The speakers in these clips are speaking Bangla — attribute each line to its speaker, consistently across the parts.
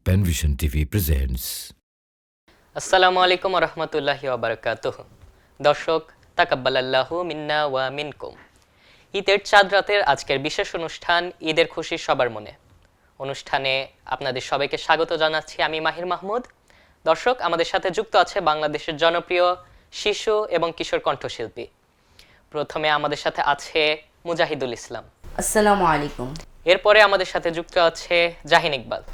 Speaker 1: Penvision TV presents.
Speaker 2: আসসালামু আলাইকুম ওয়া রাহমাতুল্লাহি ওয়া বারাকাতুহু। দর্শক, তাকাব্বালাল্লাহু মিন্না ওয়া মিনকুম। ঈদের চাঁদ রাতের আজকের বিশেষ অনুষ্ঠান ঈদের খুশি সবার মনে। অনুষ্ঠানে আপনাদের সবাইকে স্বাগত জানাচ্ছি আমি মাহির মাহমুদ। দর্শক, আমাদের সাথে যুক্ত আছে বাংলাদেশের জনপ্রিয় শিশু এবং কিশোর কণ্ঠশিল্পী। প্রথমে আমাদের সাথে আছে মুজাহিদুল ইসলাম।
Speaker 3: আসসালামু আলাইকুম।
Speaker 2: এরপরে আমাদের সাথে যুক্ত আছে জাহিন ইকবাল।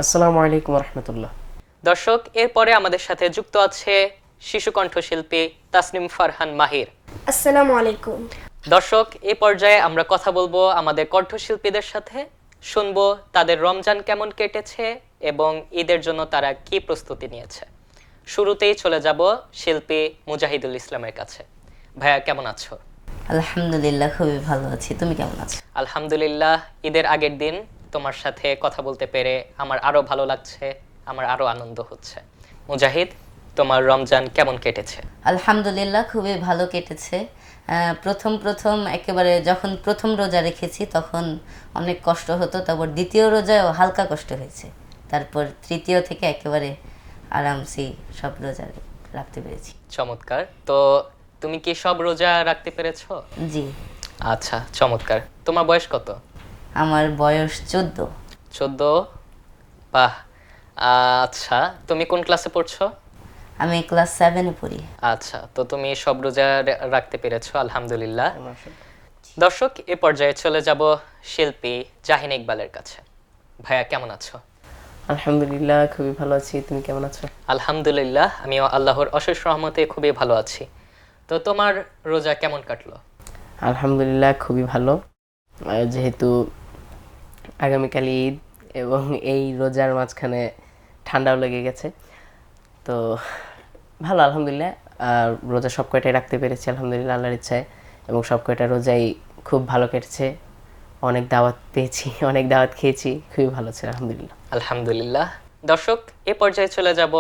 Speaker 4: আসসালামু আলাইকুম রহমতুল্লাহ।
Speaker 2: দর্শক, এরপরে আমাদের সাথে যুক্ত আছে শিশু কণ্ঠশিল্পী তাসনিম ফারহান মাহির।
Speaker 5: আসসালামু আলাইকুম।
Speaker 2: দর্শক, এই পর্যায়ে আমরা কথা বলবো আমাদের কণ্ঠশিল্পীদের সাথে, শুনবো তাদের রমজান কেমন কেটেছে এবং ঈদের জন্য তারা কি প্রস্তুতি নিয়েছে। শুরুতেই চলে যাব শিল্পী মুজাহিদুল ইসলামের কাছে। ভাইয়া, কেমন আছো?
Speaker 3: আলহামদুলিল্লাহ, খুবই ভালো আছি। তুমি কেমন আছো?
Speaker 2: আলহামদুলিল্লাহ। ঈদের আগের দিন তোমার সাথে কথা বলতে পেরে আমার আরো ভালো লাগছে, আমার আরো আনন্দ হচ্ছে। মুজাহিদ, তোমার রমজান কেমন কেটেছে?
Speaker 3: আলহামদুলিল্লাহ, খুবই ভালো কেটেছে। প্রথম একেবারে যখন প্রথম রোজা রেখেছি তখন অনেক কষ্ট হতো, তারপর দ্বিতীয় রোজায়ও হালকা কষ্ট হয়েছে, তারপর তৃতীয় থেকে একেবারে আরামসে সব রোজা রাখতে পেরেছি।
Speaker 2: চমৎকার। তো তুমি কি সব রোজা রাখতে পেরেছো?
Speaker 3: জি।
Speaker 2: আচ্ছা, চমৎকার। তোমার বয়স কত?
Speaker 3: আমার বয়স 14।
Speaker 2: 14? বাহ। আচ্ছা, তুমি কোন ক্লাসে পড়ছো?
Speaker 3: আমি ক্লাস 7-এ পড়ি।
Speaker 2: আচ্ছা, তো তুমি সব রোজা রাখতে পেরেছো, আলহামদুলিল্লাহ। দর্শক, এ পর্যায়ে চলে যাব শিল্পী জাহিন ইকবালের কাছে। ভাইয়া, কেমন আছো?
Speaker 4: আলহামদুলিল্লাহ, খুবই ভালো আছি। তুমি কেমন আছো?
Speaker 2: আলহামদুলিল্লাহ, আমিও আল্লাহর অশেষ রহমতে খুবই ভালো আছি। তো তোমার রোজা কেমন কাটলো?
Speaker 4: আলহামদুলিল্লাহ, খুবই ভালো। যেহেতু আগামীকাল ঈদ এবং এই রোজার মাঝখানে ঠান্ডাও লেগে গেছে, তো ভালো আলহামদুলিল্লাহ। আর রোজা সব কয়টাই রাখতে পেরেছি আলহামদুলিল্লাহ আল্লাহর ইচ্ছায়, এবং সব কয়টা রোজাই খুব ভালো কেটেছে। অনেক দাওয়াত পেয়েছি, অনেক দাওয়াত খেয়েছি, খুবই ভালো ছিল আলহামদুলিল্লাহ।
Speaker 2: আলহামদুলিল্লাহ। দর্শক, এ পর্যায়ে চলে যাব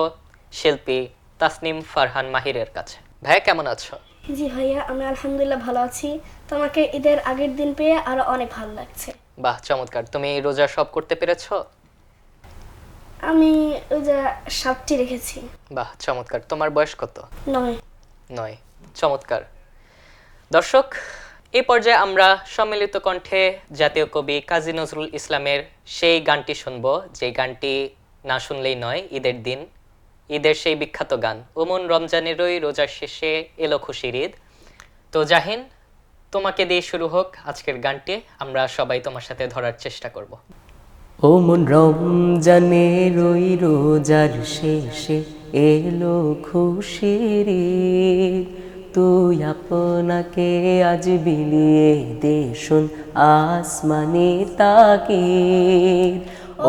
Speaker 2: শিল্পী তাসনিম ফারহান মাহিরের কাছে। ভাইয়া, কেমন আছো?
Speaker 5: জি ভাইয়া, আমি আলহামদুলিল্লাহ ভালো আছি। তোমাকে ঈদের আগের দিন পেয়ে আরো অনেক ভালো লাগছে।
Speaker 2: বাহ, চমৎকার। তুমি রোজা সব করতে পেরেছো?
Speaker 5: আমি রোজা 7টি রেখেছি।
Speaker 2: বাহ, চমৎকার। তোমার বয়স কত?
Speaker 5: 9।
Speaker 2: চমৎকার। দর্শক, এই পর্যায়ে আমরা সম্মিলিত কণ্ঠে জাতীয় কবি কাজী নজরুল ইসলামের সেই গানটি শুনব, যে গানটি না শুনলেই নয়। ঈদের দিন, ঈদের সেই বিখ্যাত গান, ওমন রমজানেরই রোজার শেষে এলো খুশির ঈদ। তো জাহিন, তোমাকে দিয়ে শুরু হোক আজকের গানটি, আমরা সবাই তোমার সাথে ধরার চেষ্টা করব।
Speaker 4: ও মন রমজানের ওই রোজার শেষে এলো খুশির ঈদ, তুই আপনাকে আজ বিলিয়ে দে শোন আসমানে তাকিদ।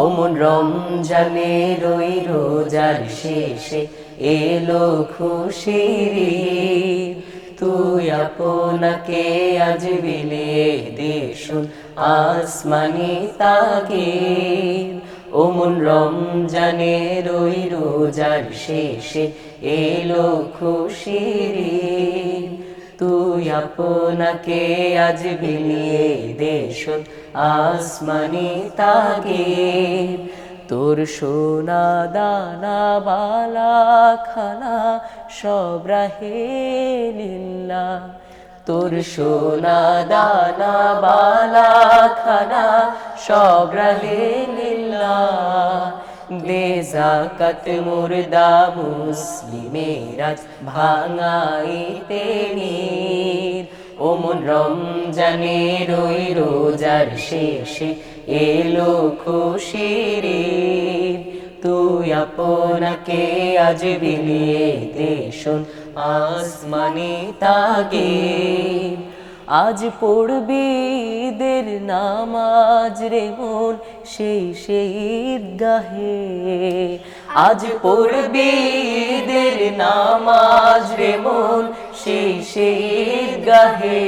Speaker 4: ও মন রমজানের ওই রোজার শেষে এলো খুশির ঈদ, তুই আপনাকে আজ বিলিয়ে দে শোন আসমানি তাকিদ। ও মন রমজানের ওই রোজার শেষে এলো খুশির ঈদ, তুই আপনাকে আজ বিলিয়ে দে শোন আসমানি তাকিদ। তোর সোনা দানা বালা খানা সব রাহে লিল্লাহ, তোর সোনা দানা বালা খানা সব রাহে লিল্লাহ। দে যাকাত মুর্দা মুসলিমেরা ভাঙাইতে নির। ও মন রমজানের ওই রোজার শেষে এলো খুশির ঈদ, তুই আপনাকে আজ বিলিয়ে দে শোন আসমানি তাকিদ। আজ পড়বি ঈদের নামাজ রে মন সেই ঈদগাহে, আজ পড়বি ঈদের নামাজ রে মন সেই ঈদগাহে।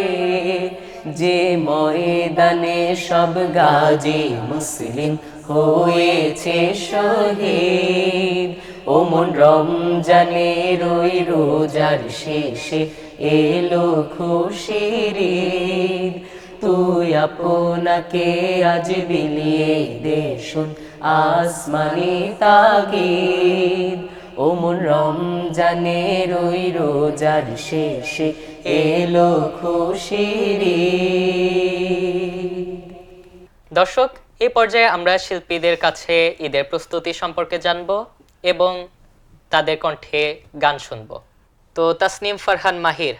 Speaker 4: যে ময়দানে সব গাজী মুসলিম হয়েছে শহীদ, ও মন রমজানের ওই রোজার শেষে এলো খুশির ঈদ, তুই আপনাকে আজ বিলিয়ে দে শুন আসমানি তাগিদ ও মন রমজানের ওই রোজার শেষে এলো খুশির ঈদ।
Speaker 2: দর্শক, এই পর্যায়ে আমরা শিল্পীদের কাছে ঈদের প্রস্তুতি সম্পর্কে জানব এবং তাদের কণ্ঠে গান শুনব। তো তাসনিম ফারহান মাহির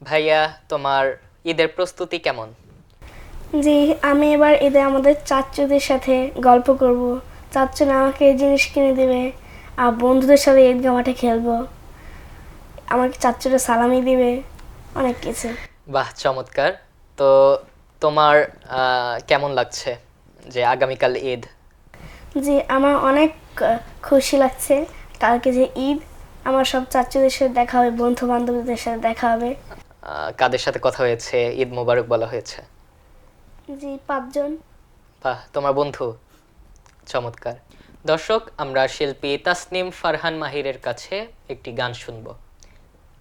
Speaker 2: ভাইয়া, তোমার ঈদের প্রস্তুতি কেমন?
Speaker 5: জি, আমি এবার ঈদে আমাদের চাচুদের সাথে গল্প করব। চাচুরা আমাকে জিনিস কিনে দেবে আর বন্ধুদের সাথে ঈদগাহ মাঠে খেলবো, আমাকে চাচুরা সালামি দিবে, অনেক কিছু।
Speaker 2: বাহ, চমৎকার। তো তোমার কেমন লাগছে যে আগামীকাল ঈদ?
Speaker 5: জি, আমার অনেক খুশি লাগছে। কালকে যে ঈদ, আমার সব চাচুদের সাথে দেখা হবে, বন্ধু বান্ধবদের সাথে দেখা হবে।
Speaker 2: কাদের সাথে কথা হয়েছে, ঈদ মোবারক বলা হয়েছে?
Speaker 5: জি, 5 জন।
Speaker 2: বাহ, তোমার বন্ধু, চমৎকার। দর্শক, আমরা শিল্পী তাসনিম ফারহান মাহিরের কাছে একটি গান শুনব।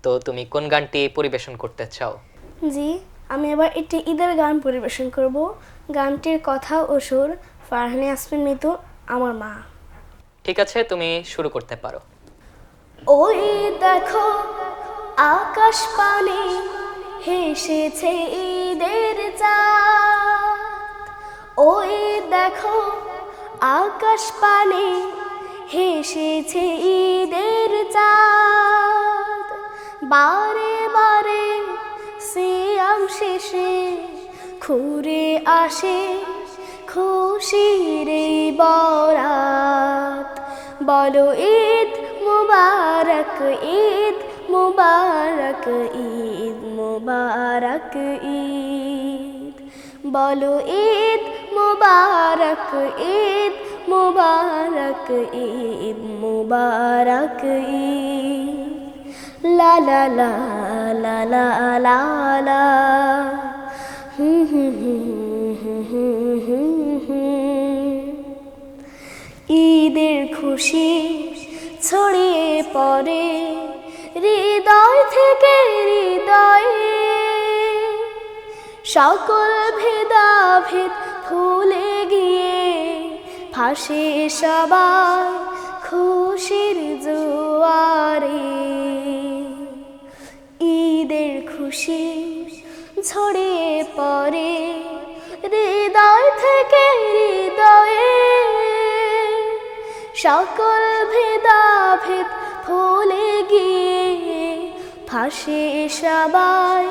Speaker 2: তো তুমি কোন গানটি পরিবেশন করতে চাও?
Speaker 5: জি, আমি এবার একটি ঈদের গান পরিবেশন করব। গানটির কথা ও সুর ফারহানা ইয়াসমিন মিতু, আমার মা।
Speaker 2: ঠিক আছে, তুমি শুরু করতে পারো।
Speaker 5: ওই দেখো আকাশ পানে হেসেছে ঈদের চাঁদ, ওই দেখো আকাশ পানে হেসেছে ঈদের চাঁদ, বারে বারে সিয়াম শেষে ঘুরে আসে খুশির এই বরাত। বলো ঈদ মুবারক, ঈদ মুবারক, ঈদ মুবারক ঈদ। বলো ঈদ মুবারক, ঈদ মুবারক, ঈদ মুবারক ঈদ। লা লা লা লা লা লা লা। ঈদের খুশি ছড়িয়ে পড়ে হৃদয় থেকে হৃদয়ে, সকল ভেদাভেদ ভুলে গিয়ে ভাসে সবাই খুশির জোয়ারে। ঈদের খুশি ছড়িয়ে পড়ে হৃদয় থেকে হৃদয়ে, সকল ভেদাভেদ ভুলে গিয়ে ভাসে সবাই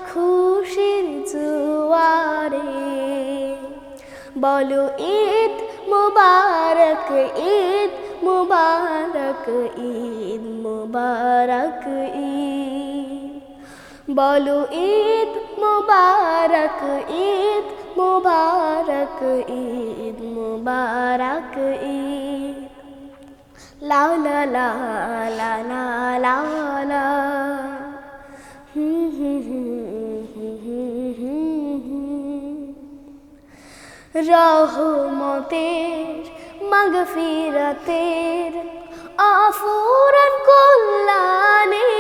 Speaker 5: খুশির জোয়ারে। বলো ঈদ মুবারক, ঈদ মুবারক, ঈদ মুবারক ঈদ। বলো ঈদ মুবারক, ঈদ মুবারক, ঈদ মুবারক ঈদ। লা লা লা লা লা লা লা। রহমতের মাগফিরাতের আফুরান কল্যাণে,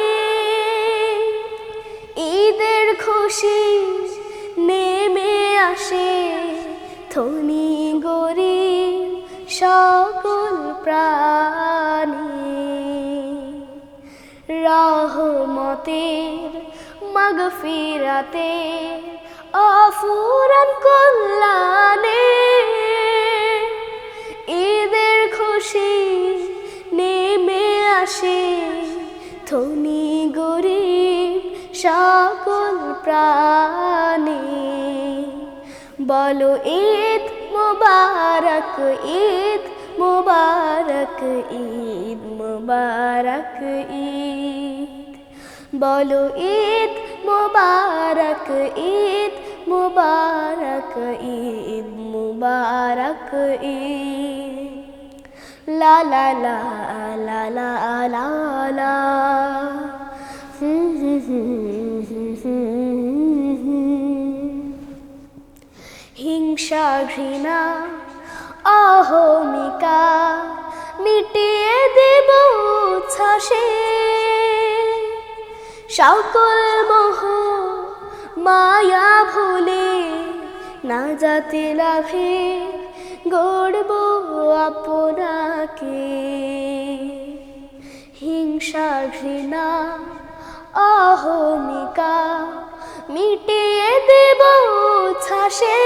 Speaker 5: ঈদের খুশি নেমে আসে ধনী গরিব সকল প্রাণী। রহমতের মাগফিরাতের আফুরান কল্যাণে, ঈদের খুশি নেমে আসে ধনী গরিব সকল প্রাণী। বলো ঈদ মুবারক, ঈদ মুবারক, ঈদ মুবারক ঈদ। বলো ঈদ মুবারক, ঈদ মুবারক, ঈদ মুবারক ঈদ। লা লা লা লা লা লা লা। হিংসা ঘৃণা অহমিকা মিটিয়ে দেব উচ্ছ্বাসে, সকল মোহ মায়া ভুলে না যাতে লাভে গড়ব আপনাকে। হিংসা ঘৃণা অহমিকা মিটিয়ে দেব ছাসে,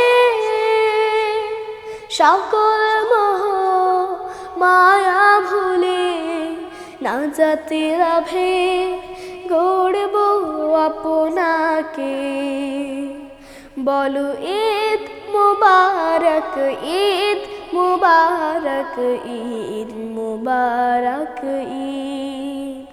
Speaker 5: সকল মোহ মায়া ভুলে না যাতে লাভে গড়ব আপনাকে। বলো ঈদ মুবারক, ঈদ মুবারক, ঈদ মুবারক, ঈদ।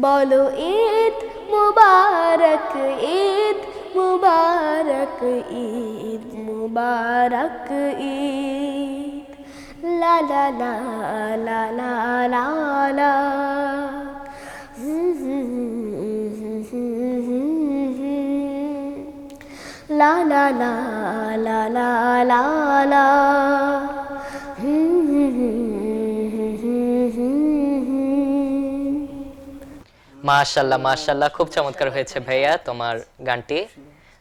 Speaker 5: বলো ঈদ মুবারক, ঈদ মুবারক, ঈদ মুবারক, ঈদ। লা লা লা লা লা লা লা। লা লা লা লা লা লা লা।
Speaker 2: মাশাল্লাহ মাশাল্লাহ, খুব চমৎকার হয়েছে ভাইয়া তোমার গানটি।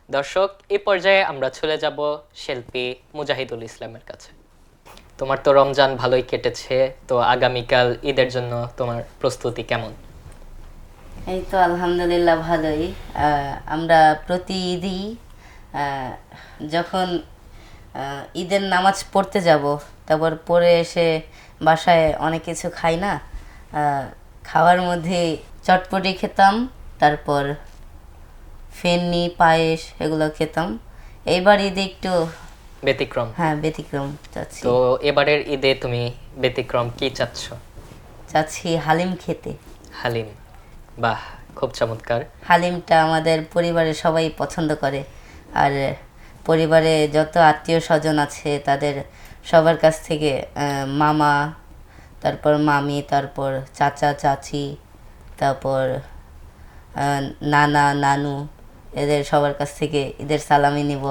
Speaker 2: দর্শক, এই পর্যায়ে আমরা চলে যাব শিল্পী মুজাহিদুল ইসলামের কাছে। তোমার তো রমজান ভালোই কেটেছে, তো আগামীকাল ঈদের জন্য তোমার প্রস্তুতি কেমন?
Speaker 3: এই তো আলহামদুলিল্লাহ ভালোই। আমরা প্রতি ঈদই যখন ঈদের নামাজ পড়তে যাব, তারপর পড়ে এসে বাসায় অনেক কিছু খাই না, খাওয়ার মধ্যে চটপটি খেতাম, তারপর ফেন্নি পায়েস এগুলো খেতাম। এইবার ঈদে একটু
Speaker 2: ব্যতিক্রম।
Speaker 3: হ্যাঁ ব্যতিক্রম চাচ্ছি।
Speaker 2: তো এবারের ঈদে তুমি ব্যতিক্রম কি চাচ্ছ?
Speaker 3: চাচ্ছি হালিম খেতে।
Speaker 2: হালিম, বাহ, খুব চমৎকার।
Speaker 3: হালিমটা আমাদের পরিবারের সবাই পছন্দ করে, আর পরিবারে যত আত্মীয় স্বজন আছে তাদের সবার কাছ থেকে মামা, তারপর মামি, তারপর চাচা চাচি, তারপর নানা নানু, এদের সবার কাছ থেকে ঈদের সালামি নিব।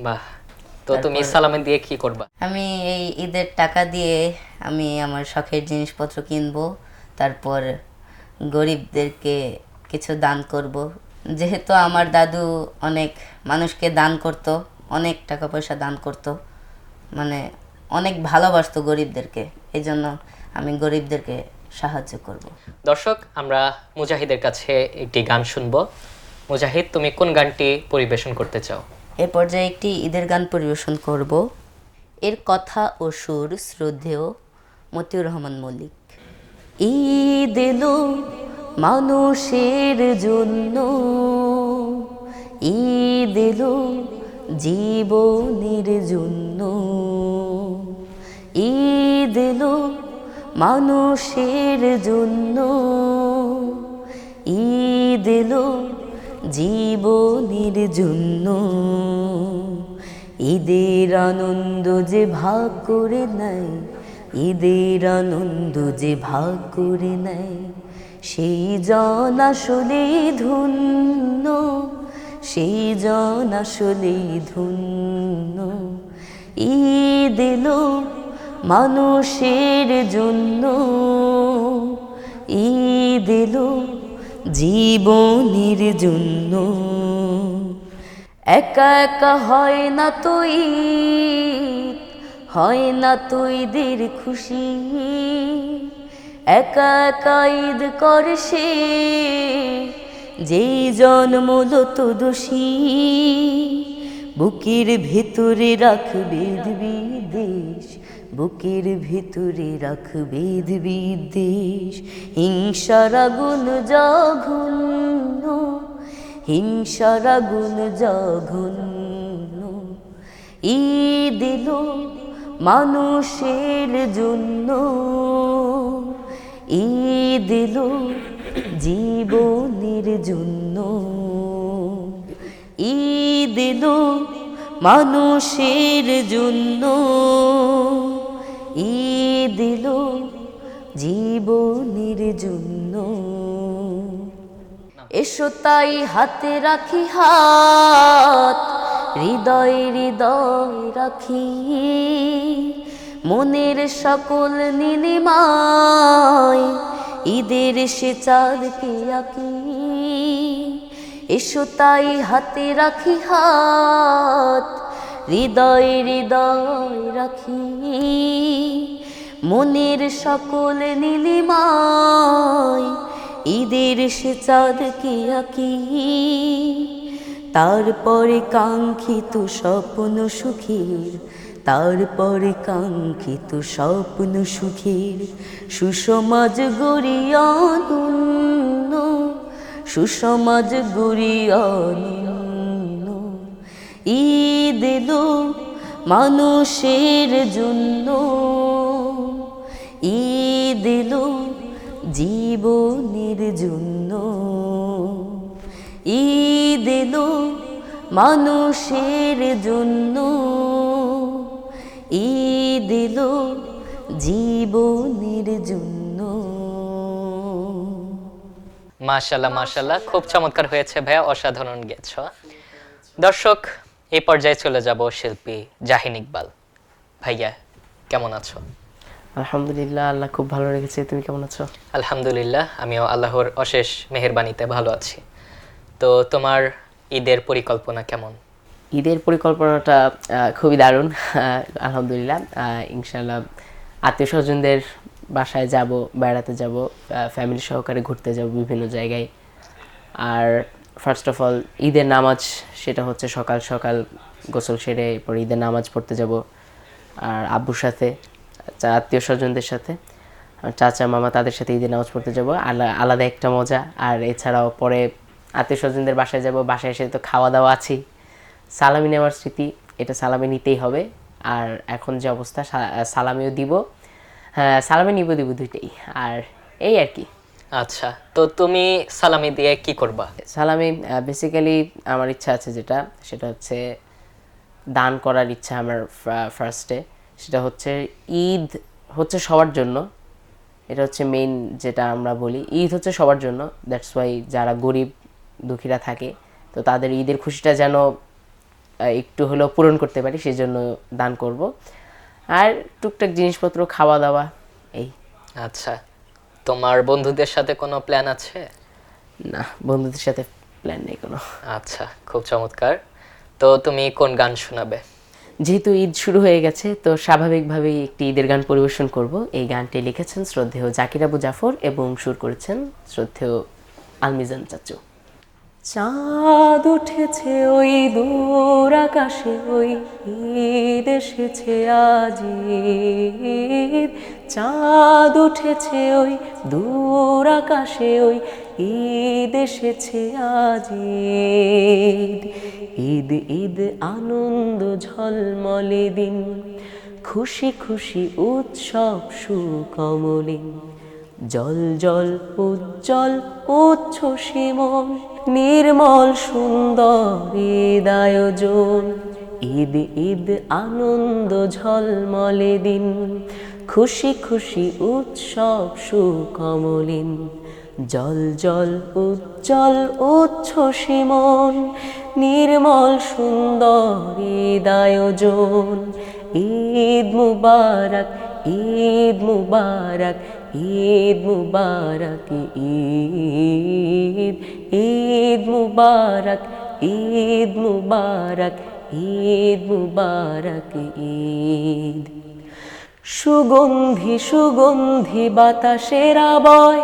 Speaker 2: বাহ, তো তুমি সালামি দিয়ে কি করবা?
Speaker 3: আমি এই ঈদের টাকা দিয়ে আমি আমার শখের জিনিসপত্র কিনবো, তারপর গরিবদেরকে কিছু দান করব। যেহেতু আমার দাদু অনেক মানুষকে দান করত, অনেক টাকা পয়সা দান করত, মানে অনেক ভালোবাসতো গরিবদেরকে, এই জন্য আমি গরিবদেরকে সাহায্য করব।
Speaker 2: দর্শক, আমরা মুজাহিদের কাছে একটি গান শুনবো। মুজাহিদ, তুমি কোন গানটি পরিবেশন করতে চাও?
Speaker 3: এ পর্যায়ে একটি ঈদের গান পরিবেশন করব। এর কথা ও সুর শ্রদ্ধেয় মতিউর রহমান মল্লিক। ঈদ এলো মানুষের জন্য, ঈদ এলো জীবনের জন্য, ঈদ এলো মানুষের জন্য, ঈদ এলো জীবনের জন্য। ঈদের আনন্দ যে ভাগ করে নেয়, ঈদের আনন্দ যে ভাগ করে নেয়, সেই জন আসলে ধন্য, সেই জন আসলে ধন্য। ঈদ এলো মানুষের জন্য, ঈদ এলো জীবনের জন্য। একা একা হয় না তো ঈদ, হয় না তো ঈদের খুশি, একা একা ঈদ করে সে যেই জন্মলত দোষী। বুকের ভেতরে রাখবে বিদ্বেষ, বুকের ভেতরে রাখবে বিদ্বেষ, হিংসার আগুন জঘন্য, হিংসার আগুন জঘন্য। ঈদ এলো মানুষের জন্য, ঈদ এলো জীবনের জন্য, ঈদ এলো মানুষের জন্য, ঈদ এলো জীবনের জন্য। এসো তাই হাতে রাখি হাত, হৃদয়ে হৃদয় রাখি, মনের সকল নীলিমায় ঈদের সে চাঁদকে আঁকি। এসো তাই হাতে রাখি হাত, হৃদয় হৃদয় রাখি, মনের সকল নীলিমায় ঈদের সে চাঁদকে আঁকি, তারপরে কাঙ্ক্ষিত স্বপ্ন সুখের, তারপরে কাঙ্ক্ষিত স্বপ্ন সুখের, সুসমাজ গড়িয়ানুন্ন, সুসমাজ গড়িয়ানুন্ন। ঈদ এলো মানুষের জন্য, ঈদ এলো জীবনের জন্য, ঈদ এলো মানুষের জন্য, ঈদ এলো জীবনের জন্য।
Speaker 2: মাশাল্লাহ মাশাল্লাহ, খুব চমৎকার হয়েছে ভাইয়া, অসাধারণ গেয়েছ। দর্শক, এই পর্যায়ে চলে যাব শিল্পী জাহিন ইকবাল। ভাইয়া কেমন আছো?
Speaker 4: আলহামদুলিল্লাহ, আল্লাহ খুব ভালো রেখেছে। তুমি কেমন আছো?
Speaker 2: আলহামদুলিল্লাহ, আমিও আল্লাহর অশেষ মেহেরবানিতে ভালো আছি। তো তোমার ঈদের পরিকল্পনা কেমন?
Speaker 4: ঈদের পরিকল্পনাটা খুবই দারুণ। আলহামদুলিল্লাহ, ইনশাল্লাহ আত্মীয় স্বজনদের বাসায় যাব, বেড়াতে যাব, ফ্যামিলি সহকারে ঘুরতে যাব বিভিন্ন জায়গায়। আর ফার্স্ট অফ অল ঈদের নামাজ, সেটা হচ্ছে সকাল সকাল গোসল সেরে পরে ঈদের নামাজ পড়তে যাব। আর আব্বুর সাথে, আত্মীয় স্বজনদের সাথে, চাচা মামা তাদের সাথে ঈদের নামাজ পড়তে যাব, আলাদা একটা মজা। আর এছাড়াও পরে আত্মীয় স্বজনদের বাসায় যাব, বাসায় এসে তো খাওয়া দাওয়া আছেই, সালামি নেওয়ার স্মৃতি, এটা সালামি নিতেই হবে। আর এখন যে অবস্থা, সালামিও দিব, হ্যাঁ সালামি দিব দুইটাই। আর এই আর কি।
Speaker 2: আচ্ছা, তো তুমি সালামি দিয়ে কি করবা?
Speaker 4: সালামি বেসিক্যালি আমার ইচ্ছা আছে যেটা, সেটা হচ্ছে দান করার ইচ্ছা আমার ফার্স্টে। সেটা হচ্ছে ঈদ হচ্ছে সবার জন্য, এটা হচ্ছে মেইন যেটা আমরা বলি, ঈদ হচ্ছে সবার জন্য। দ্যাটস ওয়াই যারা গরিব দুঃখীরা থাকে, তো তাদের ঈদের খুশিটা যেন একটু হলেও পূরণ করতে পারি, সেই জন্য দান করব। আর টুকটাক জিনিসপত্র, খাওয়া দাওয়া, এই।
Speaker 2: আচ্ছা, তোমার বন্ধুদের সাথে কোনো প্ল্যান আছে?
Speaker 4: না, বন্ধুদের সাথে প্ল্যান নেই কোনো।
Speaker 2: আচ্ছা, খুব চমৎকার। তো তুমি কোন গান শোনাবে?
Speaker 4: যেহেতু ঈদ শুরু হয়ে গেছে, তো স্বাভাবিকভাবেই একটি ঈদের গান পরিবেশন করব। এই গানটি লিখেছেন শ্রদ্ধেয় জাকির আবু জাফর এবং সুর করেছেন শ্রদ্ধেয় আলমিজান চাচু। চাঁদ উঠেছে ওই দূর আকাশে, ওই ঈদ এসেছে আজ ঈদ। চাঁদ উঠেছে ওই দূর আকাশে, ওই ঈদ এসেছে আজ ঈদ। ঈদ ঈদ আনন্দ ঝলমলে দিন, খুশি খুশি উৎসব সুকমলিন। জল জল উজ্জ্বল উচ্ছ্বসী মন, নির্মল সুন্দর ঈদ আয়োজন। ঈদ ঈদ আনন্দ ঝলমলে দিন, খুশি খুশি উৎসব সুকমলিন। জল জল উজ্জ্বল উচ্ছ্বসী মন, নির্মল সুন্দর ঈদ আয়োজন। ঈদ মুবারক, ঈদ মুবারক, ঈদ মুবারক ঈদ। ঈদ মুবারক, ঈদ মুবারক, ঈদ মুবারক ঈদ। সুগন্ধি সুগন্ধি বাতাসের আবয়,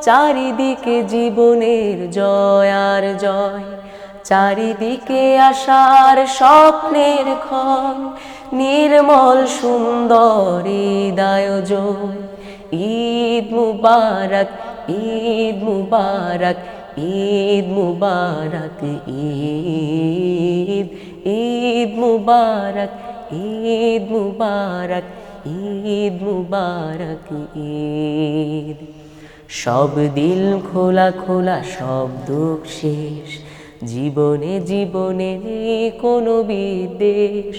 Speaker 4: চারিদিকে জীবনের জয় আর জয়। চারিদিকে আশার স্বপ্নের ক্ষণ, নির্মল সুন্দর ঈদ আয়োজন। ঈদ মুবারক, ঈদ মুবারক, ঈদ মুবারক ঈদ। ঈদ মুবারক, ঈদ মুবারক, ঈদ মুবারক ঈদ। সব দিল খোলা খোলা, সব দুঃখ শেষ, জীবনে জীবনে নেই কোনো বিদ্বেষ।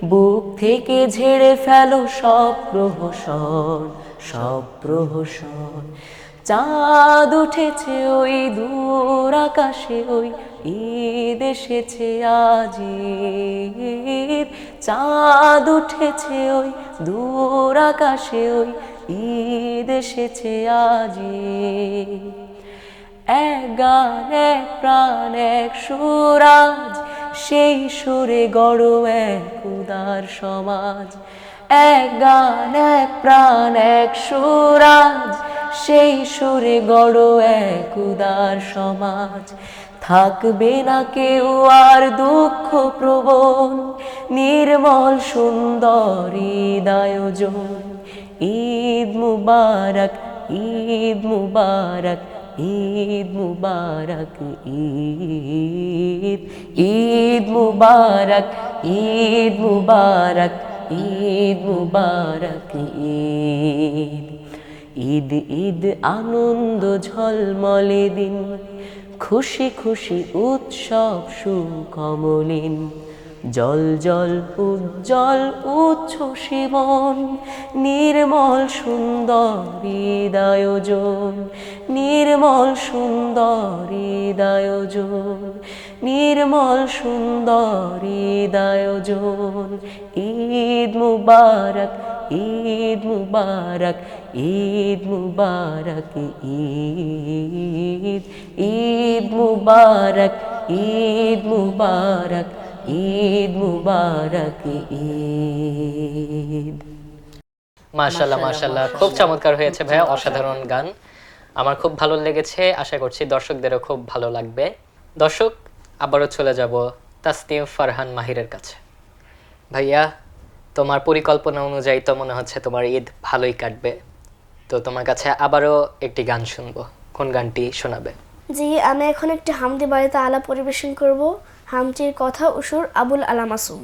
Speaker 4: বুক থেকে ঝেড়ে ফেলো সব প্রহসন, সব প্রহসন। চাঁদ উঠেছে ওই দূর আকাশে, ওই ঈদ এসেছে আজ ঈদ। চাঁদ উঠেছে ওই দূর আকাশে, ওই ঈদ এসেছে আজ ঈদ। এক গান এক প্রাণ এক সুরাজ, সেই সুরে গড়ো এক উদার সমাজ। এক গান এক প্রাণ এক সুরাজ, সেই সুরে গড়ো এক উদার সমাজ। থাকবে না কেউ আর দুঃখ প্রবণ, নির্মল সুন্দর ঈদ আয়োজন। ঈদ মুবারক ঈদ মুবারক ঈদ মুবারক ঈদ। ঈদ মুবারক ঈদ মুবারক ঈদ মুবারক ঈদ। ঈদ ঈদ আনন্দ ঝলমলে দিন, খুশি খুশি উৎসব সুকমলিন। জল জল উজ্জ্বল উচ্ছ্বসী মন, নির্মল সুন্দর ঈদ আয়োজন। নির্মল সুন্দর ঈদ আয়োজন, নির্মল সুন্দর ঈদ আয়োজন। ঈদ মুবারক ঈদ মুবারক ঈদ মুবারক ঈদ। ঈদ মুবারক ঈদ মুবারক ঈদ মুবারক ঈদ।
Speaker 2: মাশাআল্লাহ মাশাআল্লাহ, খুব চমৎকার হয়েছে ভাইয়া, অসাধারণ গান। আমার খুব ভালো লেগেছে, আশা করছি দর্শকদেরও খুব ভালো লাগবে। দর্শক, আবারও চলে যাব তাসনিম ফারহান মাহিরের কাছে। ভাইয়া, তোমার পরিকল্পনা অনুযায়ী তো মনে হচ্ছে তোমার ঈদ ভালোই কাটবে, তো তোমার কাছে আবারও একটি গান শুনবো। কোন গানটি শোনাবে?
Speaker 5: জি, আমি এখন একটি হামদি বাড়িতে আলা পরিবেশন করব। হামটির কথা ও সুর আবুল আলা মাসুম।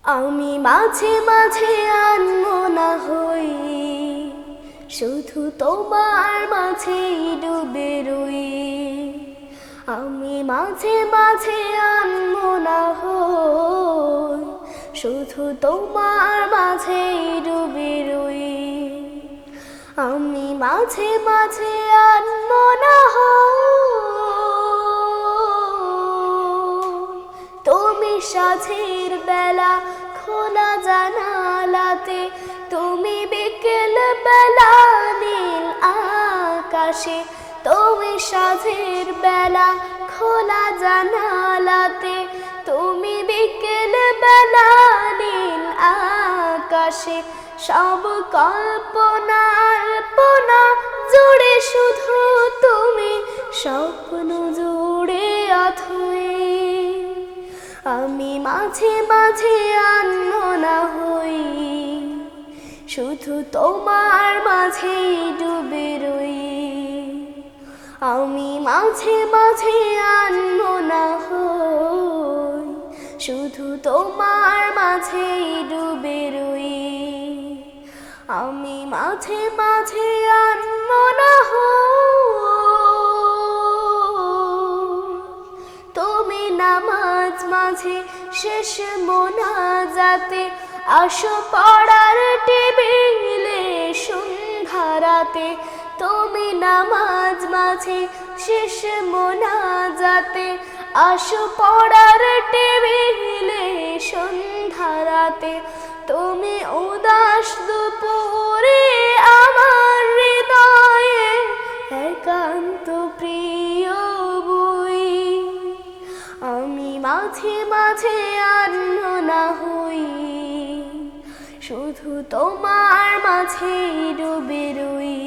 Speaker 5: আমি মাঝে মাঝে আনমনা হই, শুধু তোমার মাঝেই ডুবে রই। আমি মাঝে মাঝে আনমনা হই, শুধু তোমার মাঝেই ডুবে রই। আমি মাঝে মাঝে আনমনা হই, তুমি সাঁঝের বেলা খোলা জানালাতে, তুমি বিকেল বেলা নীল আকাশে। তুমি সাঁঝের বেলা খোলা জানালাতে, তুমি বিকেল বেলা নীল আকাশে। সব কল্পনা আল্পনা জুড়ে শুধু তুমি, স্বপ্ন জুড়ে অথই। আমি মাঝে মাঝে আনমনা হই, শুধু তোমার মাঝেই ডুবে রই। আমি মাঝে মাঝে আনমনা হই, শুধু তোমার মাঝেই ডুবে রই। আমি মাঝে মাঝে আনমনা হই, তুমি নামাজ মাঝে শেষ মোনাজাতে, আসো পড়ার টেবিলে সন্ধ্যা রাতে। তুমি নামাজ মাঝে শেষ মোনাজাতে, আসো পড়ার টেবিলে সন্ধ্যা রাতে। তুমি উদাস দুপুরে আমার হৃদয়ে একান্ত প্রিয় বই। আমি মাঝে মাঝে আনমনা হই, শুধু তোমার মাঝেই ডুবে রই।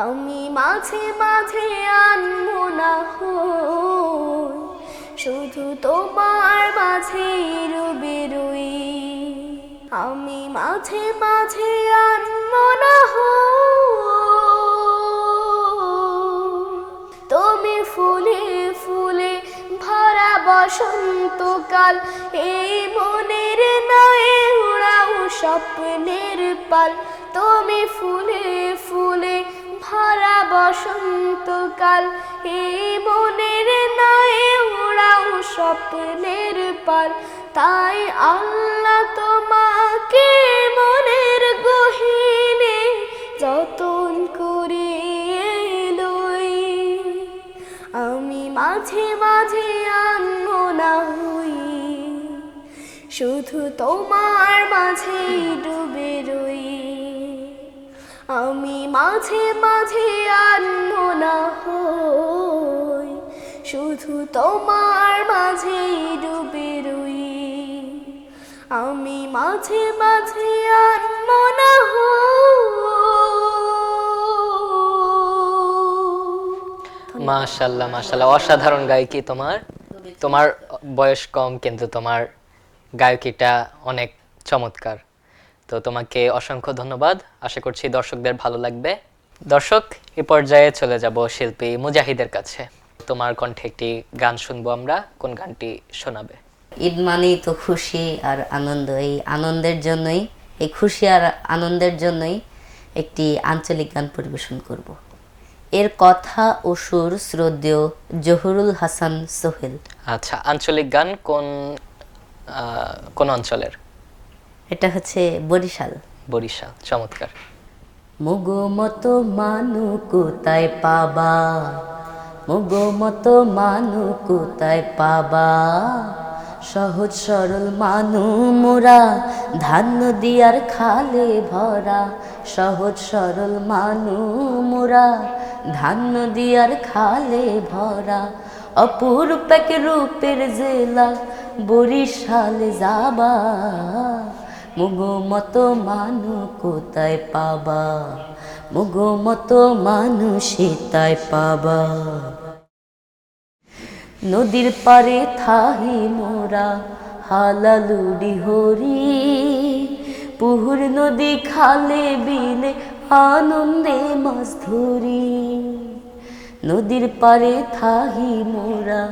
Speaker 5: আমি মাঝে মাঝে আনমনা হই, শুধু তোমার মাঝেই ডুবে রই। আমি মাঝে মাঝে আনমনা হই, তুমি ফুলে ফুলে ভরা বসন্তকাল। এই মনের নয়ে উড়াও স্বপ্নের পাল। তুমি ফুলে ফুলে ভরা বসন্তকাল। এই মনের নয়ে উড়াও স্বপ্নের পাল। তাই আল্লাহ তোমাকে মনের গহীনে যতন করে লই। আমি মাঝে মাঝে আনমনা হই, শুধু তোমার মাঝেই ডুবে রই। আমি মাঝে মাঝে আনমনা হই, শুধু তোমার মাঝেই ডুবে রই। আমি মাঝে মাঝে আনমনা হই।
Speaker 2: মাশাআল্লাহ মাশাআল্লাহ, অসাধারণ গায়কি তোমার। তোমার বয়স কম কিন্তু তোমার গায়কিটা অনেক চমৎকার। তো তোমাকে অসংখ্য ধন্যবাদ। আশা করছি দর্শকদের ভালো লাগবে। দর্শক, এ পর্যায়ে চলে যাব শিল্পী মুজাহিদের কাছে। তোমার কণ্ঠে একটি গান শুনবো আমরা। কোন গানটি শোনাবে?
Speaker 3: ঈদ মানেই তো খুশি আর আনন্দ, এই আনন্দের জন্যই, এই খুশি আর আনন্দের জন্যই একটি আঞ্চলিক গান পরিবেশন করব। এর কথা ও সুর শ্রদ্ধেয় জহুরুল হাসান সোহেল।
Speaker 2: আচ্ছা, আঞ্চলিক গান কোন অঞ্চলের?
Speaker 3: এটা হচ্ছে বরিশাল।
Speaker 2: বরিশাল, চমৎকার।
Speaker 3: মুগো মতো মানু কোথায় পাবা, মুগো মতো মানু কোথায় পাবা, সহজ সরল মানু মোরা, ধান্য দিয়ার খালে ভরা, সহজ সরল মানু মোরা, ধান্য দিয়ার খালে ভরা, অপূর্ব এক রূপের জেলা বরিশালে যাবা, মুগো মতো মানু কোথায় পাবা, মুগো মতো মানুষে তাই পাবা। নদীর পারে থাহি মোরা হালালুডি হরি, পুহুর নদী খালে বিলে আনন্দে মাছ ধরি। নদীর পারে থাহি মোরা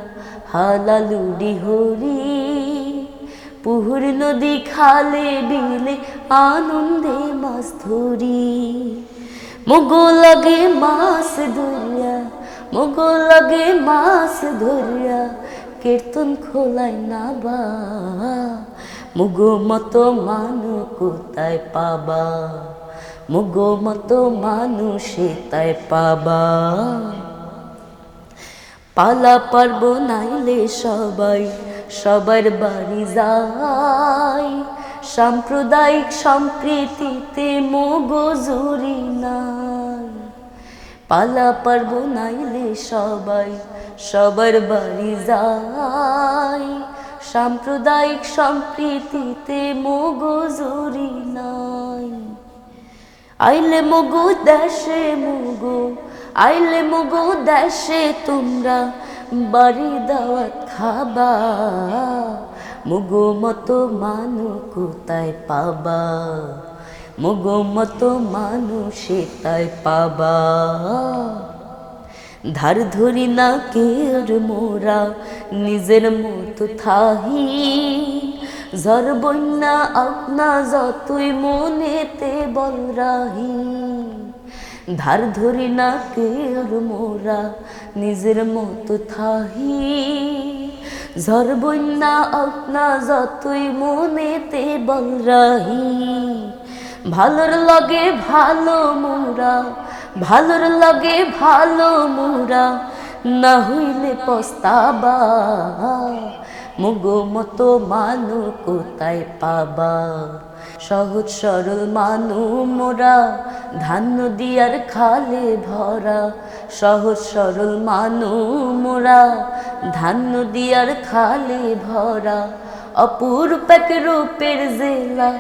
Speaker 3: হালালুডি হরি, পুহুর নদী খালে বিলে আনন্দে মাছ ধরি। মুগো লাগে মাছ ধরিয়া, মুগো লাগে মাছ ধরিয়া, কীর্তন খোলায় না বা, মুগো মতো মানু কোথায় পাবা, মুগো মতো মানুষে তাই পাবা। পালা পারবো নাইলে সবাই সবার বাড়ি যায়, সাম্প্রদায়িক সম্প্রীতিতে মগজুরি নাই। পালা পারবো নাইলে সবাই সবার বাড়ি যায়, সাম্প্রদায়িক সম্প্রীতিতে মগজুরি নাই। আইলে মগো দেশে মগো, আইলে মগো দেশে তোমরা বাড়ি দাওয়াত খাবা, মুগো মতো মানু কোথায় পাবা, মুগো মতো মানুষে তাই পাবা। ধার ধরি না কের মোরা নিজের মতো থাহি, ঝড় বন্যা আপনা যতই মনেতে বল রাহি। ধার ধরি না কের মোরা নিজের মতো থাহি, ঝড় বন্যা আপনা যতই মনেতে বল রাহি। ভালোর লগে ভালো মোরা, ভালোর লগে ভালো মোরা, না হইলে পস্তাবা, মুগো মতো মানু কোথায় পাবা, সহজ সরল মানু মোরা, ধান্য দিয়ার খালে ভরা, সহজ সরল মানু মোরা, ধান্য দিয়ার খালে ভরা, অপূর্ব এক রূপের জেলা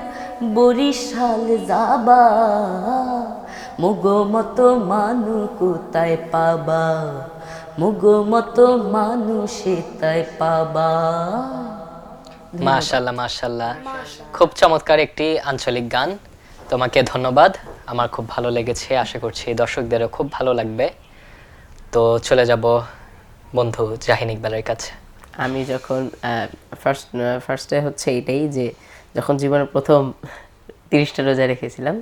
Speaker 3: বরিশাল যাবা, মুগো মতো মানু কোথায় পাবা, মুগো মতো মানুষে তাই পাবা।
Speaker 2: মাশাআল্লাহ মাশাআল্লাহ, খুব চমৎকার একটি আঞ্চলিক গান। তোমাকে ধন্যবাদ, আমার খুব ভালো লেগেছে। আশা করছি দর্শকদেরও খুব ভালো লাগবে। তো চলে যাব বন্ধু জাহিন ইকবালের কাছে।
Speaker 4: আমি যখন ফার্স্টে হচ্ছে এটাই যে যখন জীবনের প্রথম 30টা রোজা রেখেছিলাম,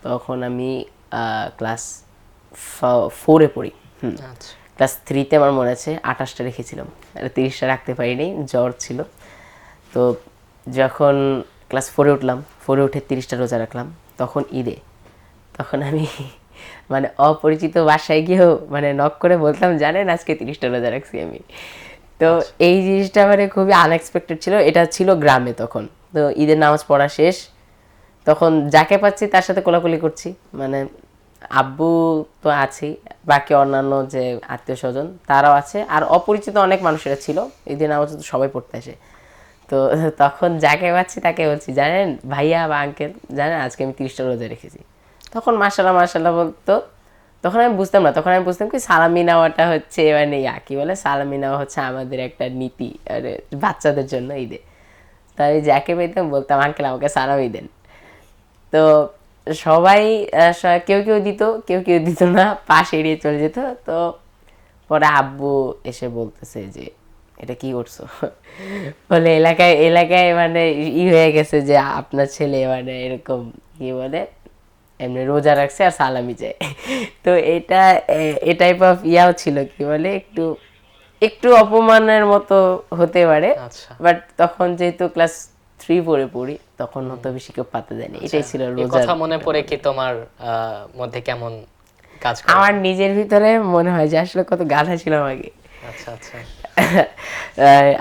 Speaker 4: তখন আমি ক্লাস 4-এ পড়ি।
Speaker 2: আচ্ছা,
Speaker 4: ক্লাস 3-তে আমার মনে আছে 28টা রেখেছিলাম, 30টা রাখতে পারিনি, জ্বর ছিল। তো যখন ক্লাস 4-এ উঠলাম, 4-এ উঠে 30টা রোজা রাখলাম, তখন ঈদে, তখন আমি মানে অপরিচিত বাসায় গিয়েও মানে নক করে বলতাম, জানেন আজকে 30টা রোজা রাখছি আমি। তো এই জিনিসটা মানে খুবই আনএক্সপেক্টেড ছিল। এটা ছিল গ্রামে তখন। তো ঈদের নামাজ পড়া শেষ, তখন যাকে পাচ্ছি তার সাথে কোলাকুলি করছি, মানে আব্বু তো আছেই, বাকি অন্যান্য যে আত্মীয় স্বজন তারাও আছে, আর অপরিচিত অনেক মানুষেরা ছিল। ঈদের নামাজ তো সবাই পড়তে আসে। তো তখন যাকে পাচ্ছি তাকে বলছি, জানেন ভাইয়া বা আঙ্কেল, জানেন আজকে আমি 30টা রোজা রেখেছি। তখন মাশাল্লাহ মাশাল্লাহ বলতো। তখন আমি বুঝতাম না, তখন আমি বুঝতাম কি সালামি নেওয়াটা হচ্ছে মানে কি বলে, সালামি নেওয়া হচ্ছে আমাদের একটা নীতি বাচ্চাদের জন্য ঈদে। তাই যাকে পেতাম বলতাম আঙ্কেল আমাকে সালামি দেন। তো সবাই কেউ কেউ দিত, কেউ কেউ দিত না, পাশ এড়িয়ে চলে যেত। তো পরে আব্বু এসে বলতেছে যে এটা কি করছো, বলে এলাকায় এলাকায় মানে হয়ে গেছে যে আপনার ছেলে মানে এরকম কি বলে এমনি রোজা রাখছে আর সালামি চায়। তো এটা এ টাইপ অফ ইয়াও ছিল, কি বলে একটু একটু অপমানের মতো হতে পারে।
Speaker 2: আচ্ছা।
Speaker 4: বাট তখন যেহেতু ক্লাস 3-4 পড়ি, তখন অত বেশি কেউ পাত্তা দেয়নি। এটাই ছিল
Speaker 2: এই
Speaker 4: রোজার।
Speaker 2: কথা মনে পড়ে কি তোমার মধ্যে কেমন কাজ করে?
Speaker 4: আমার নিজের ভিতরে মনে হয় যে আসলে কত গাধা ছিলাম আগে।
Speaker 2: আচ্ছা আচ্ছা।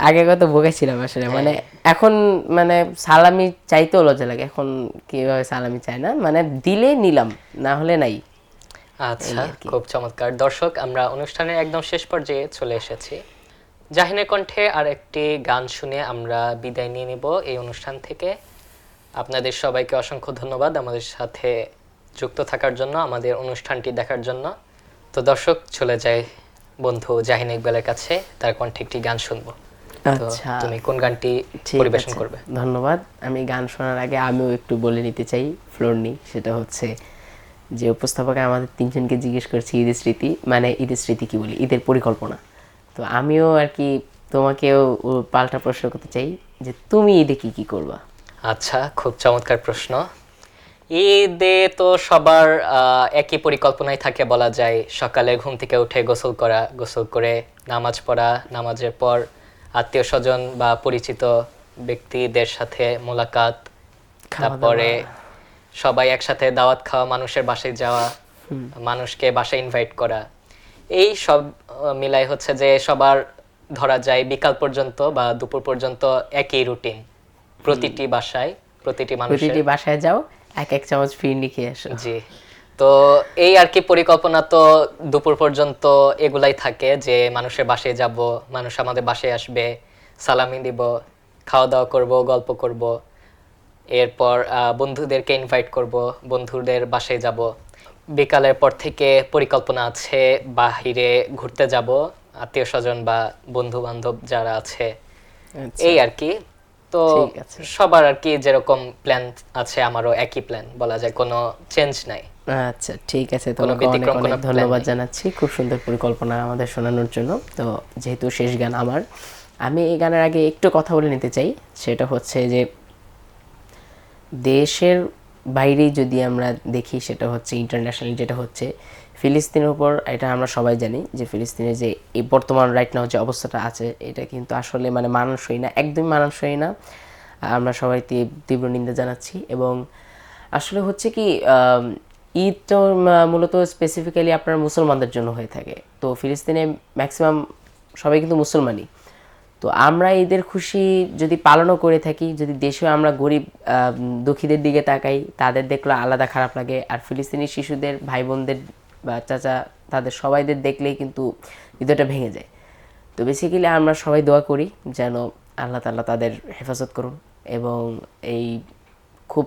Speaker 4: আগে কত বোকা ছিলাম আসলে, মানে এখন মানে সালামি চাইতেও লজ্জা লাগে। এখন কিভাবে সালামি চায় না, মানে দিলে নিলাম, না হলে নাই।
Speaker 2: আচ্ছা, খুব চমৎকার। দর্শক, আমরা অনুষ্ঠানের একদম শেষ পর্যায়ে চলে এসেছি। জাহিনের কণ্ঠে আর একটি গান শুনে আমরা বিদায় নিয়ে নিব এই অনুষ্ঠান থেকে। আপনাদের সবাইকে অসংখ্য ধন্যবাদ আমাদের সাথে যুক্ত থাকার জন্য, আমাদের অনুষ্ঠানটি দেখার জন্য। তো দর্শক, চলে যাই বন্ধু জাহিন ইকবালের কাছে, তার কণ্ঠে একটি গান শুনবো। তো
Speaker 4: আচ্ছা,
Speaker 2: তুমি কোন গানটি
Speaker 4: ঠিক
Speaker 2: পরিবেশন
Speaker 4: আছে,
Speaker 2: করবে?
Speaker 4: ধন্যবাদ। আমি গান শোনার আগে আমিও একটু বলে নিতে চাই ফ্লোর নি, সেটা হচ্ছে যে উপস্থাপক আমাদের তিনজনকে জিজ্ঞেস করছি ঈদের স্মৃতি, মানে ঈদের স্মৃতি কি বলি, ঈদের পরিকল্পনা। তো আমিও আর কি তোমাকেও পাল্টা প্রশ্ন করতে চাই যে তুমি ঈদে কি কি করবা?
Speaker 2: আচ্ছা, খুব চমৎকার প্রশ্ন। ঈদে তো সবার একই পরিকল্পনাই থাকে বলা যায়। সকালে ঘুম থেকে উঠে গোসল করা, গোসল করে নামাজ পড়া, নামাজের পর আত্মীয় স্বজন বা পরিচিত ব্যক্তিদের সাথে মোলাকাত, তারপরে সবাই একসাথে দাওয়াত খাওয়া, মানুষের বাসায় যাওয়া, মানুষকে বাসায় ইনভাইট করা, এই সব মিলাই হচ্ছে যে সবার ধরা যায় বিকাল পর্যন্ত বা দুপুর পর্যন্ত একই রুটিন প্রতিটি বাসায়, প্রতিটি মানুষের।
Speaker 4: প্রতিটি বাসায় যাও, এক এক চামচ ফিরনি খেয়ে আসো।
Speaker 2: জি। তো এই আর কি পরিকল্পনা তো দুপুর পর্যন্ত এগুলাই থাকে যে মানুষের বাসায় যাব, মানুষ আমাদের বাসায় আসবে, সালামি দিব, খাওয়া দাওয়া করব, গল্প করব, এরপর বন্ধুদেরকে ইনভাইট করব, বন্ধুদের বাসায় যাব। বিকালের পর থেকে পরিকল্পনা আছে বাহিরে ঘুরতে যাব, আত্মীয় স্বজন বা বন্ধু বান্ধব যারা আছে, এই আর কি। তো
Speaker 4: ঠিক আছে।
Speaker 2: সবার আর কি যেরকম প্ল্যান আছে, আমারও একই প্ল্যান বলা যায়, কোনো চেঞ্জ নাই।
Speaker 4: আচ্ছা, ঠিক আছে,
Speaker 2: কোনো
Speaker 4: তোমাকে অনেক
Speaker 2: ব্যতিক্রম,
Speaker 4: অনেক
Speaker 2: কোনো plan
Speaker 4: ধন্যবাদ
Speaker 2: নেই।
Speaker 4: জানাচ্ছি খুব সুন্দর পরিকল্পনা আমাদের শোনানোর জন্য। তো যেহেতু শেষ গান আমার, আমি এই গানের আগে একটু কথা বলে নিতে চাই। সেটা হচ্ছে যে দেশের বাইরে যদি আমরা দেখি, সেটা হচ্ছে ইন্টারন্যাশনাল, যেটা হচ্ছে ফিলিস্তিনের উপর, এটা আমরা সবাই জানি যে ফিলিস্তিনের যে এই বর্তমান রাইট নাও যে অবস্থাটা আছে, এটা কিন্তু আসলে মানে মানানসই না, একদমই মানানসই না। আমরা সবাই তীব্র নিন্দা জানাচ্ছি। এবং আসলে হচ্ছে কি ঈদ তো মূলত স্পেসিফিক্যালি আপনার মুসলমানদের জন্য হয়ে থাকে। তো ফিলিস্তিনে ম্যাক্সিমাম সবাই কিন্তু মুসলমানই। তো আমরা ঈদের খুশি যদি পালনও করে থাকি, যদি দেশেও আমরা গরিব দুঃখীদের দিকে তাকাই, তাদের দেখলে আলাদা খারাপ লাগে। আর ফিলিস্তিনি শিশুদের, ভাই বোনদের বা চাচা, তাদের সবাইদের দেখলেই কিন্তু হৃদয়টা ভেঙে যায়। তো বেসিক্যালি আমরা সবাই দোয়া করি যেন আল্লাহ তাআলা তাদের হেফাজত করুন, এবং এই খুব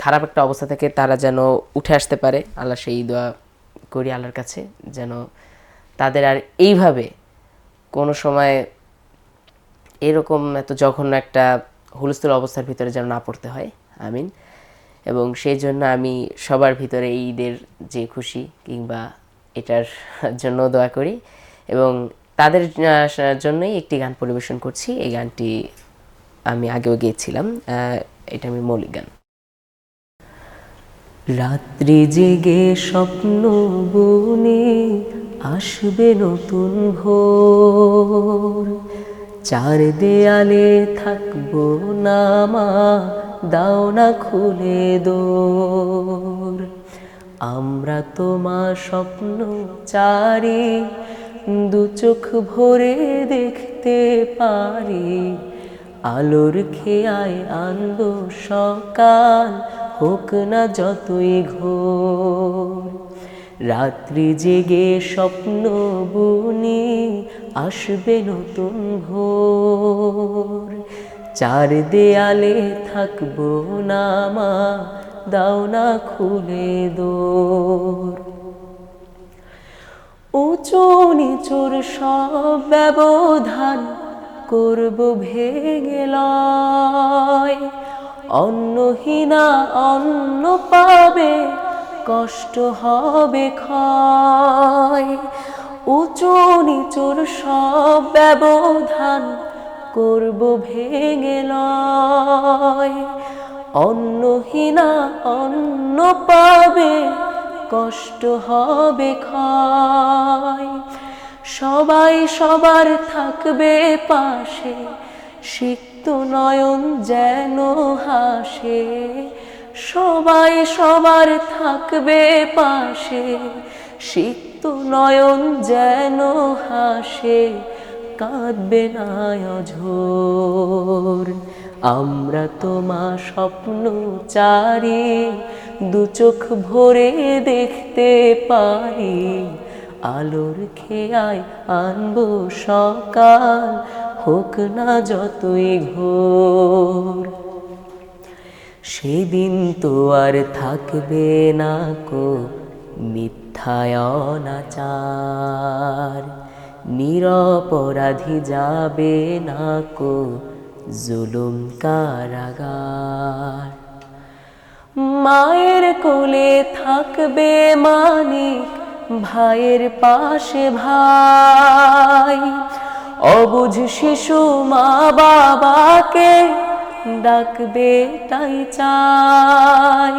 Speaker 4: খারাপ একটা অবস্থা থেকে তারা যেন উঠে আসতে পারে। আল্লাহ সেই দোয়া করি আল্লাহর কাছে, যেন তাদের আর এইভাবে কোনো সময় এরকম এত জঘন্য একটা হুলস্থুল অবস্থার ভিতরে যেন না পড়তে হয়, আমিন। এবং সেই জন্য আমি সবার ভিতরে এই ঈদের যে খুশি কিংবা এটার জন্য দোয়া করি, এবং তাদের জন্যই একটি গান পরিবেশন করছি। এই গানটি আমি আগেও গেয়েছিলাম, এটা আমি মৌলিক গান। রাত্রি জেগে স্বপ্ন বুনে আসবে নতুন ভোর, চার দেয়ালে থাকবো না মা, দাও না খুলে দোর। আমরা তোমার স্বপ্ন চারি, দু চোখ ভরে দেখতে পারি। আলোর খেয়ায় আনবো সকাল, হোক না যতই ঘোর। রাত্রি জেগে স্বপ্ন বুনি আসবে নতুন ভোর, চার দেয়ালে থাকবো না মা, দাও না খুলে দোর। উঁচু নিচুর সব ব্যবধান করব ভেঙে লয়, অন্নহীনা অন্ন পাবে, কষ্ট হবে ক্ষয়। উঁচু নিচুর সব ব্যবধান করব ভেঙে লয়, অন্নহীনা অন্ন পাবে, কষ্ট হবে ক্ষয়। সবাই সবার থাকবে পাশে, সিক্ত নয়ন যেন হাসে। সবাই সবার থাকবে পাশে, সিক্ত নয়ন যেন হাসে, কাঁদবে না অঝোর। আমরা তোমা স্বপ্ন চারি, দু চোখ ভরে দেখতে পারি, আলোর খেয়ায় আনবো সকাল, হোক না যতই ঘোর। সেদিন তো আর থাকবে না কো মিথ্যায় অনাচার, নিরপরাধী যাবে না কো জুলুম কারাগার। মায়ের কোলে থাকবে মানিক, ভাইয়ের পাশে ভাই, অবুঝ শিশু মা বাবাকে ডাকবে তাই চাই।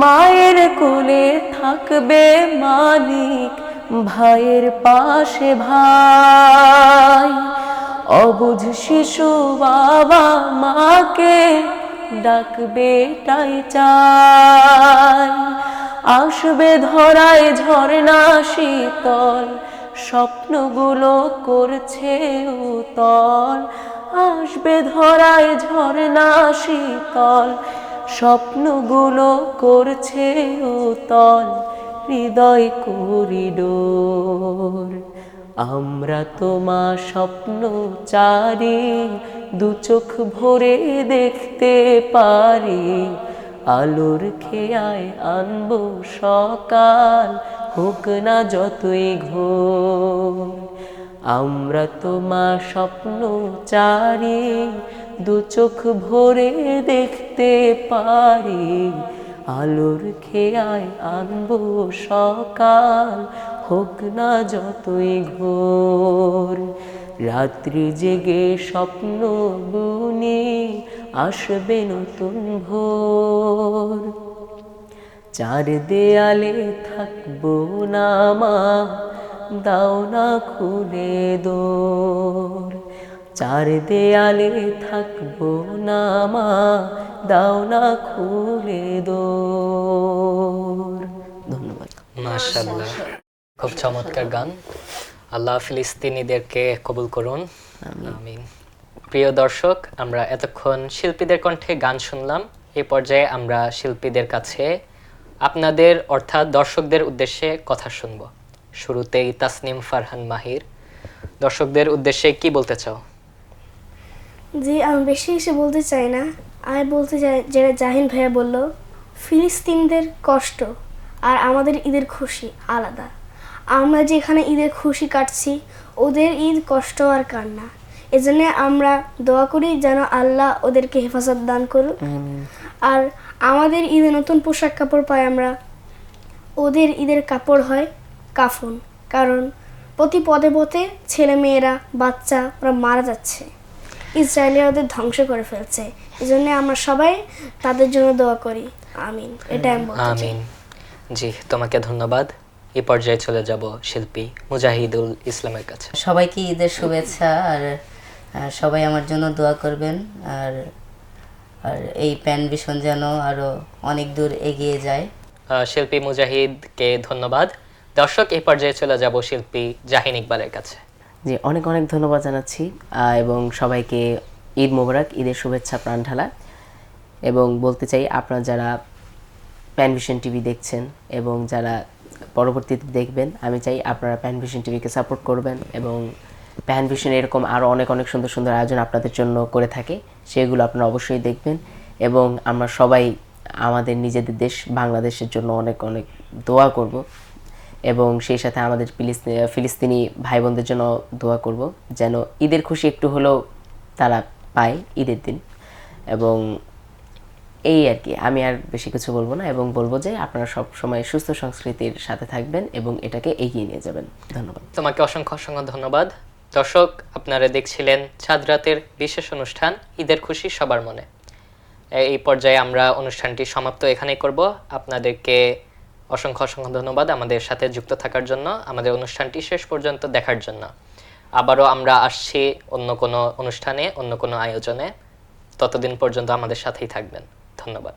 Speaker 4: মায়ের কোলে থাকবে মানিক, ভাইয়ের পাশে ভাই, অবুঝ শিশু বাবা মাকে ডাকবে তাই চাই। আসবে ধরায় ঝরনা শীতল, স্বপ্নগুলো করছে উতল। আসবে ধরায় ঝরনা শীতল, স্বপ্নগুলো করছে উতল, হৃদয় করিডোর। আমরা তোমা স্বপ্ন চারি, দু চোখ ভরে দেখতে পারি, আলোর খেয়ায় আনবো সকাল, হোক না যতই ঘোর। আমরা তোমা স্বপ্ন চারি, দু চোখ ভরে দেখতে পারি, আলোর খেয়ায় আনবো সকাল, হোক না যতই ঘোর। রাত্রি জেগে স্বপ্ন বুনি আসবে নতুন ভোর, চার দেয়ালে থাকবো না মা, দাও না খুলে দোর। চার দেয়ালে থাকবো না মা, দাও না খুলে দোর। ধন্যবাদ।
Speaker 2: মাশাআল্লাহ, খুব চমৎকার গান। আল্লাহ ফিলিস্তিনিদেরকে কবুল করুন, আমিন। প্রিয় দর্শক, আমরা এতক্ষণ শিল্পীদের কণ্ঠে গান শুনলাম। এই পর্যায়ে আমরা শিল্পীদের কাছে আপনাদের অর্থাৎ দর্শকদের উদ্দেশ্যে কথা শুনব। শুরুতেই তাসনিম ফারহান মাহির, দর্শকদের উদ্দেশ্যে কি বলতে চাও?
Speaker 5: জি, আমি বেশি কিছু বলতে চাই না। আমি বলতে চাই যেটা জাহিন ভাইয়া বলল, ফিলিস্তিনদের কষ্ট আর আমাদের ঈদের খুশি আলাদা। আমরা যেখানে ঈদের খুশি কাটছি, ওদের ঈদ কষ্ট আর কান্না। এজন্য আমরা দোয়া করি যেন আল্লাহ ওদেরকে হেফাজত দান করুন। আর আমাদের ঈদে নতুন পোশাক কাপড় পাই আমরা, ওদের ঈদের কাপড় হয় কাফন। কারণ প্রতি পদে পদে ছেলে মেয়েরা বাচ্চা ওরা মারা যাচ্ছে, ইসরায়েলিরা ওদের ধ্বংস করে ফেলছে। এই জন্য আমরা সবাই তাদের জন্য দোয়া করি, আমিন। এটা আমি বলতে চাই।
Speaker 2: আমিন। জি, তোমাকে ধন্যবাদ। এই পর্যায়ে চলে যাব শিল্পী মুজাহিদুল ইসলামের কাছে।
Speaker 3: সবাইকে ঈদের শুভেচ্ছা, আর সবাই আমার জন্য দোয়া করবেন। আর আর এই প্যান ভিশন যেন আরো অনেক দূর এগিয়ে যায়।
Speaker 2: শিল্পী মুজাহিদকে ধন্যবাদ। দর্শক, এই পর্যায়ে চলে যাব শিল্পী জাহিন ইকবালের কাছে।
Speaker 4: জি, অনেক অনেক ধন্যবাদ জানাচ্ছি এবং সবাইকে ঈদ মোবারক, ঈদের শুভেচ্ছা প্রাণ ঢালা। এবং বলতে চাই, আপনারা যারা প্যান ভিশন টিভি দেখছেন এবং যারা পরবর্তীতে দেখবেন। আমি চাই আপনারা প্যান ভিশন টিভিকে সাপোর্ট করবেন এবং প্যান ভিশন এরকম আরও অনেক অনেক সুন্দর সুন্দর আয়োজন আপনাদের জন্য করে থাকে, সেগুলো আপনারা অবশ্যই দেখবেন। এবং আমরা সবাই আমাদের নিজেদের দেশ বাংলাদেশের জন্য অনেক অনেক দোয়া করব এবং সেই সাথে আমাদের ফিলিস্তিনি ভাই বোনদের জন্য দোয়া করব যেন ঈদের খুশি একটু হলেও তারা পায় ঈদের দিন। এবং এই আর কি, আমি আর বেশি কিছু বলবো না এবং বলবো যে আপনারা সব সময় সুস্থ সংস্কৃতির সাথে থাকবেন এবং এটাকে এগিয়ে নিয়ে যাবেন। ধন্যবাদ।
Speaker 2: তোমাকে অসংখ্য অসংখ্য ধন্যবাদ। দর্শক, আপনারা দেখছিলেন চাঁদ রাতের বিশেষ অনুষ্ঠান ঈদের খুশি সবার মনে। এই পর্যায়ে আমরা অনুষ্ঠানটি সমাপ্ত এখানেই করব। আপনাদেরকে অসংখ্য অসংখ্য ধন্যবাদ আমাদের সাথে যুক্ত থাকার জন্য, আমাদের অনুষ্ঠানটি শেষ পর্যন্ত দেখার জন্য। আবারও আমরা আসছি অন্য কোনো অনুষ্ঠানে, অন্য কোনো আয়োজনে। ততদিন পর্যন্ত আমাদের সাথেই থাকবেন। ধন্যবাদ।